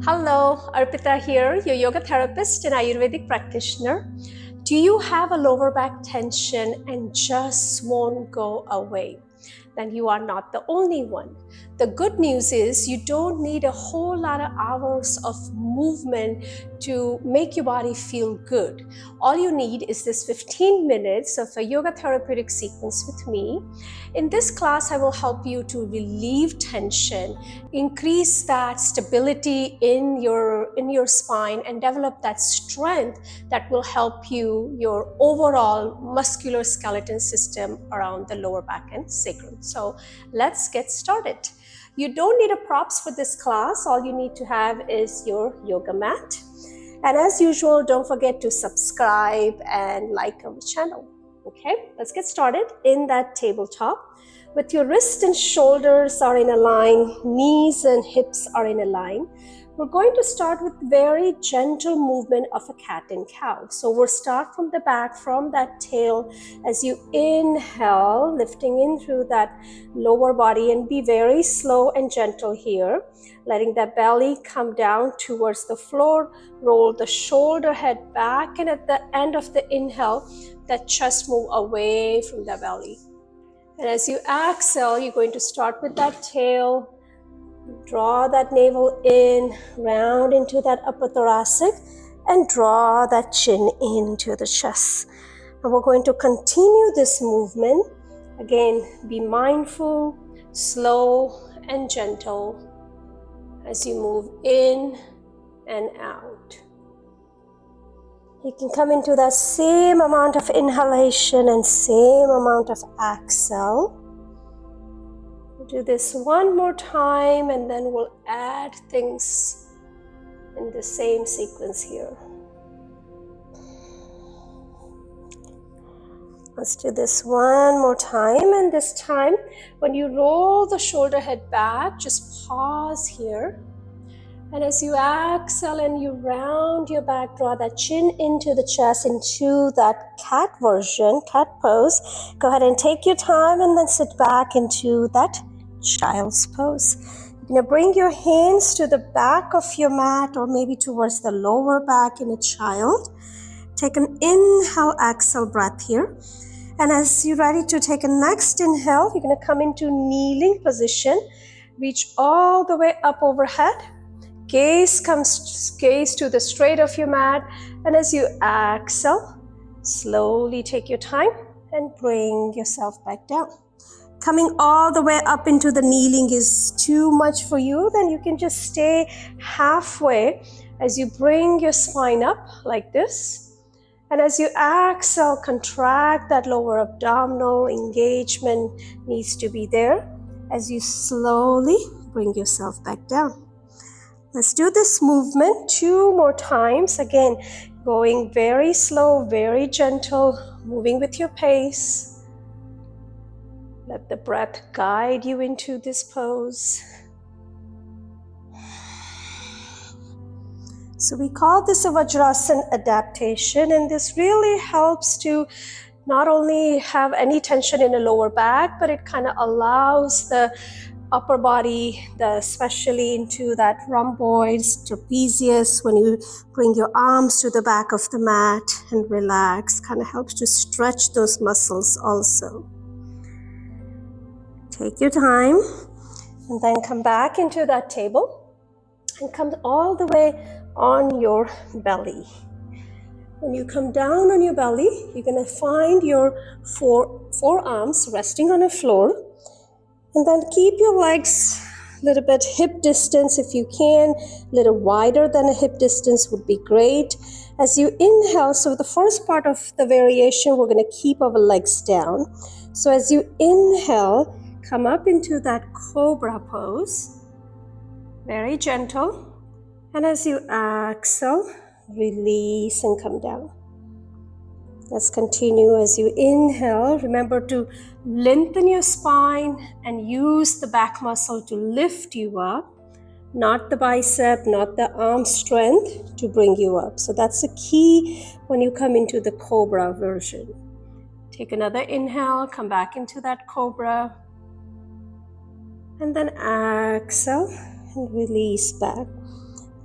Hello, Arpita here, your yoga therapist and Ayurvedic practitioner. Do you have a lower back tension and just won't go away? Then you are not the only one. The good news is you don't need a whole lot of hours of movement to make your body feel good. All you need is this 15 minutes of a yoga therapeutic sequence with me. In this class, I will help you to relieve tension, increase that stability in your spine, and develop that strength that will help your overall muscular skeleton system around the lower back and sacrum. So let's get started. You don't need a props for this class. All you need to have is your yoga mat. And as usual, don't forget to subscribe and like our channel. Okay, let's get started in that tabletop. With your wrists and shoulders are in a line, knees and hips are in a line. We're going to start with very gentle movement of a cat and cow. So we'll start from the back, from that tail, as you inhale, lifting in through that lower body, and be very slow and gentle here, letting the belly come down towards the floor, roll the shoulder head back, and at the end of the inhale, that chest move away from the belly. And as you exhale, you're going to start with that tail, draw that navel in, round into that upper thoracic, and draw that chin into the chest. And we're going to continue this movement. Again, be mindful, slow, and gentle as you move in and out. You can come into that same amount of inhalation and same amount of exhale. We'll do this one more time and then we'll add things in the same sequence here. Let's do this one more time, and this time when you roll the shoulder head back, just pause here. And as you exhale and you round your back, draw that chin into the chest, into that cat version, cat pose. Go ahead and take your time and then sit back into that child's pose. You're going to bring your hands to the back of your mat or maybe towards the lower back in a child. Take an inhale, exhale breath here. And as you're ready to take a next inhale, you're going to come into kneeling position. Reach all the way up overhead. Gaze to the straight of your mat, and as you exhale, slowly take your time and bring yourself back down. Coming all the way up into the kneeling is too much for you, then you can just stay halfway as you bring your spine up like this. And as you exhale, contract that lower abdominal. Engagement needs to be there as you slowly bring yourself back down. Let's do this movement 2 more times. Again, going very slow, very gentle, moving with your pace. Let the breath guide you into this pose. So we call this a Vajrasana adaptation, and this really helps to not only have any tension in the lower back, but it kind of allows the upper body, especially into that rhomboids, trapezius, when you bring your arms to the back of the mat and relax, kind of helps to stretch those muscles also. Take your time and then come back into that table and come all the way on your belly. When you come down on your belly, you're going to find your forearms resting on the floor. And then keep your legs a little bit hip distance if you can. A little wider than a hip distance would be great. As you inhale, so the first part of the variation, we're going to keep our legs down. So as you inhale, come up into that Cobra pose. Very gentle. And as you exhale, release and come down. Let's continue. As you inhale, remember to lengthen your spine and use the back muscle to lift you up, not the bicep, not the arm strength to bring you up. So that's the key when you come into the Cobra version. Take another inhale, come back into that Cobra, and then exhale and release back.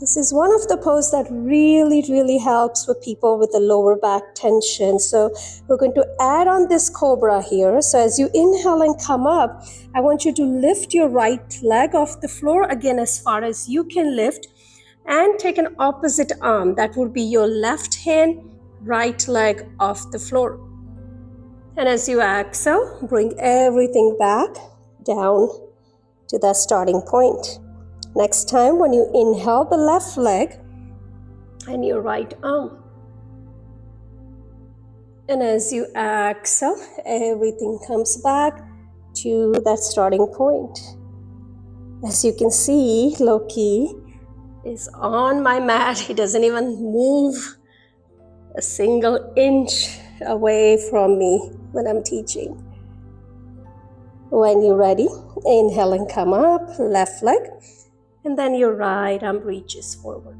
This is one of the poses that really helps with people with the lower back tension. So we're going to add on this Cobra here. So as you inhale and come up, I want you to lift your right leg off the floor, again as far as you can lift, and take an opposite arm. That would be your left hand, right leg off the floor. And as you exhale, bring everything back down to that starting point. Next time, when you inhale the left leg and your right arm. And as you exhale, everything comes back to that starting point. As you can see, Loki is on my mat. He doesn't even move a single inch away from me when I'm teaching. When you're ready, inhale and come up, left leg. And then your right arm reaches forward.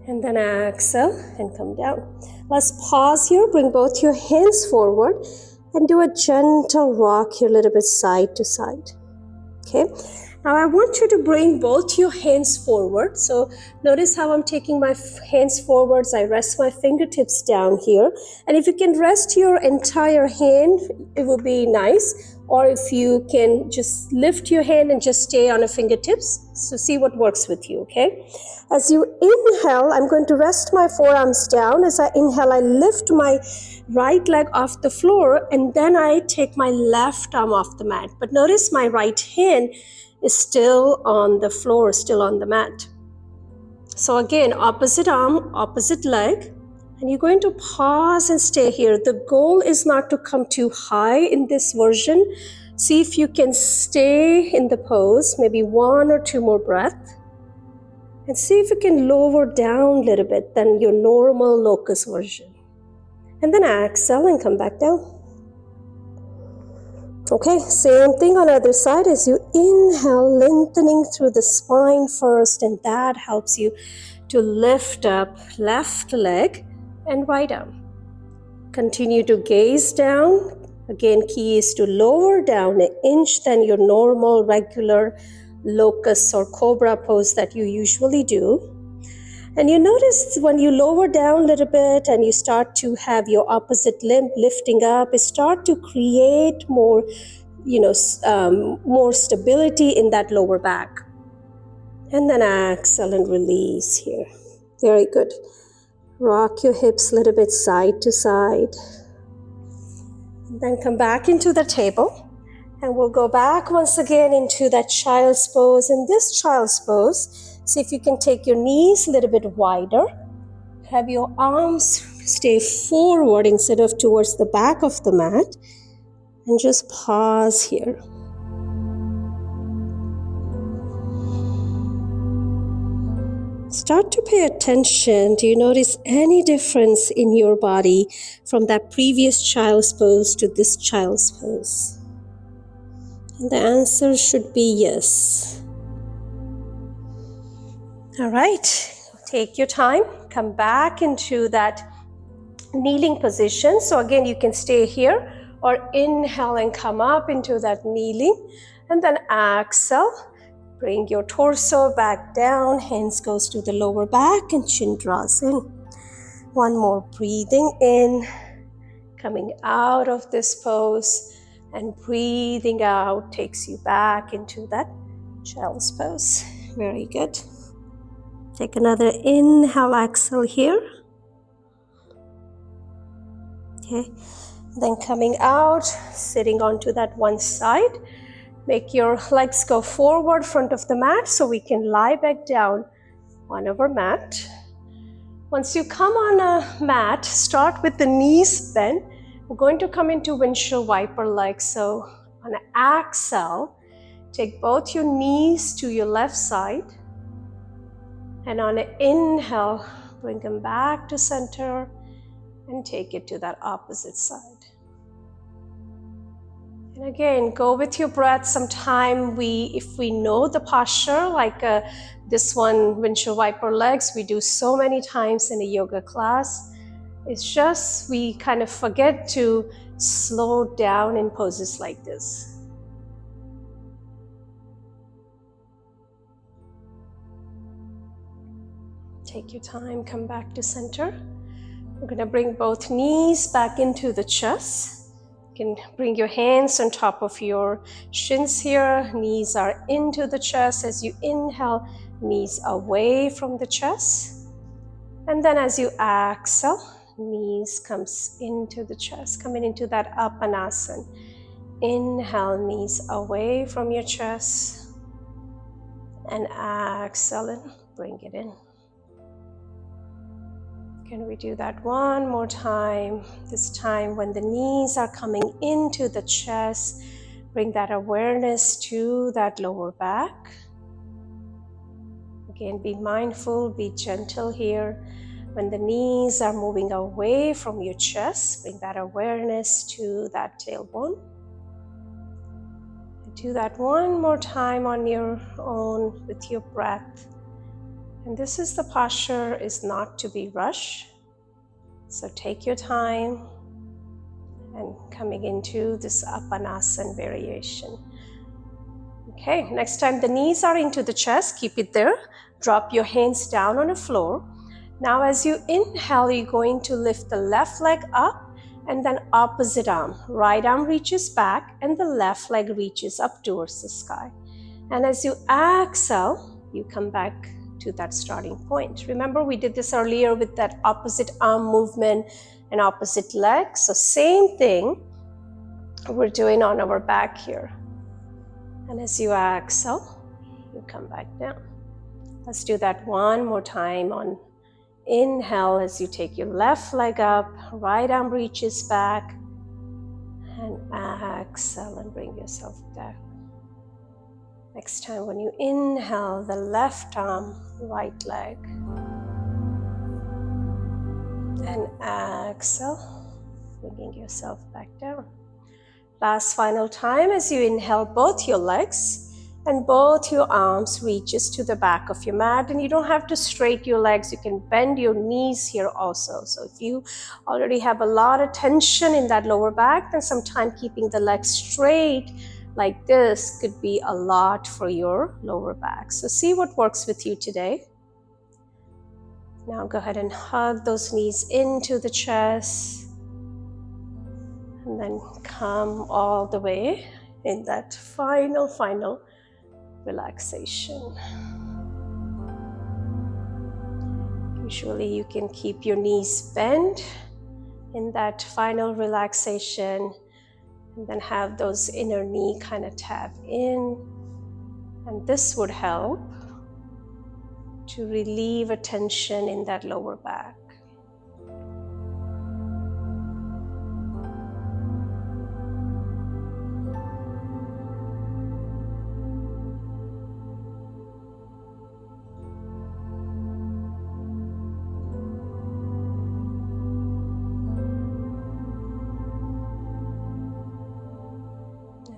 And then exhale and come down. Let's pause here, bring both your hands forward and do a gentle rock here, a little bit side to side. Okay, now I want you to bring both your hands forward. So notice how I'm taking my hands forwards. I rest my fingertips down here. And if you can rest your entire hand, it would be nice. Or if you can just lift your hand and just stay on the fingertips. So see what works with you, okay? As you inhale, I'm going to rest my forearms down. As I inhale, I lift my right leg off the floor and then I take my left arm off the mat. But notice my right hand is still on the floor, still on the mat. So again, opposite arm, opposite leg. And you're going to pause and stay here. The goal is not to come too high in this version. See if you can stay in the pose, maybe 1 or 2 more breaths. And see if you can lower down a little bit than your normal locus version. And then exhale and come back down. Okay, same thing on the other side. As you inhale, lengthening through the spine first, and that helps you to lift up left leg and right arm. Continue to gaze down. Again, key is to lower down 1 inch than your normal regular locus or cobra pose that you usually do. And you notice when you lower down a little bit and you start to have your opposite limb lifting up, it start to create more, more stability in that lower back. And then exhale and release here. Very good. Rock your hips a little bit side to side. Then come back into the table. And we'll go back once again into that child's pose. In this child's pose, see if you can take your knees a little bit wider. Have your arms stay forward instead of towards the back of the mat. And just pause here. Start to pay attention. Do you notice any difference in your body from that previous child's pose to this child's pose? And the answer should be yes. All right, take your time. Come back into that kneeling position. So again, you can stay here or inhale and come up into that kneeling. And then exhale. Bring your torso back down, hands goes to the lower back and chin draws in. One more breathing in, coming out of this pose, and breathing out takes you back into that child's pose. Very good. Take another inhale, exhale here. Okay, then coming out, sitting onto that one side. Make your legs go forward, front of the mat, so we can lie back down on our mat. Once you come on a mat, start with the knees bent. We're going to come into windshield wiper legs. So on an exhale, take both your knees to your left side. And on an inhale, bring them back to center and take it to that opposite side. And again, go with your breath. Sometime if we know the posture, like this one, windshield wiper legs, we do so many times in a yoga class. It's just we kind of forget to slow down in poses like this. Take your time, come back to center. We're going to bring both knees back into the chest. You can bring your hands on top of your shins here. Knees are into the chest. As you inhale, knees away from the chest. And then as you exhale, knees comes into the chest, coming into that Apanasana. Inhale, knees away from your chest. And exhale and bring it in. Can we do that one more time? This time when the knees are coming into the chest, bring that awareness to that lower back. Again, be mindful, be gentle here. When the knees are moving away from your chest, bring that awareness to that tailbone. Do that one more time on your own with your breath. And this is the posture, is not to be rushed. So take your time and coming into this Apanasana variation. Okay, next time the knees are into the chest, keep it there. Drop your hands down on the floor. Now as you inhale, you're going to lift the left leg up and then opposite arm. Right arm reaches back and the left leg reaches up towards the sky. And as you exhale, you come back to that starting point. Remember, we did this earlier with that opposite arm movement and opposite leg. So same thing we're doing on our back here. And as you exhale, you come back down. Let's do that one more time on inhale as you take your left leg up, right arm reaches back, and exhale and bring yourself down. Next time when you inhale, the left arm, right leg. And exhale, bringing yourself back down. Last final time as you inhale, both your legs and both your arms reaches to the back of your mat. And you don't have to straighten your legs. You can bend your knees here also. So if you already have a lot of tension in that lower back, then sometimes keeping the legs straight like this could be a lot for your lower back. So see what works with you today. Now go ahead and hug those knees into the chest. And then come all the way in that final relaxation. Usually you can keep your knees bent in that final relaxation. And then have those inner knee kind of tap in. And this would help to relieve a tension in that lower back.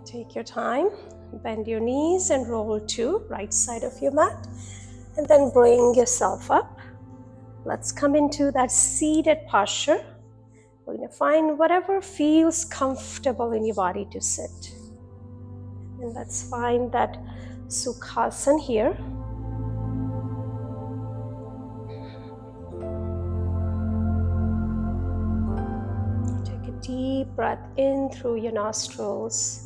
Take your time, bend your knees and roll to right side of your mat. And then bring yourself up. Let's come into that seated posture. We're going to find whatever feels comfortable in your body to sit. And let's find that Sukhasana here. Take a deep breath in through your nostrils.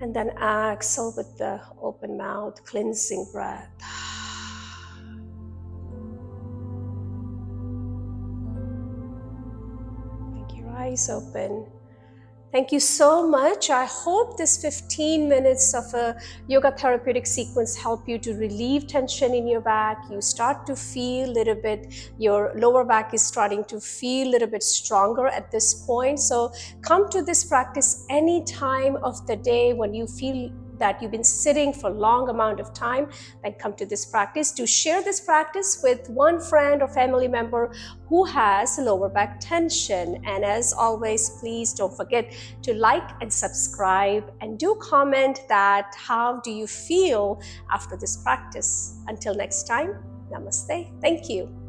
And then exhale with the open mouth, cleansing breath. Keep your eyes open. Thank you so much. I hope this 15 minutes of a yoga therapeutic sequence help you to relieve tension in your back. You start to feel a little bit, your lower back is starting to feel a little bit stronger at this point. So come to this practice any time of the day when you feel that you've been sitting for a long amount of time, then come to this practice. To share this practice with one friend or family member who has lower back tension. And as always, please don't forget to like and subscribe and do comment that how do you feel after this practice. Until next time, namaste. Thank you.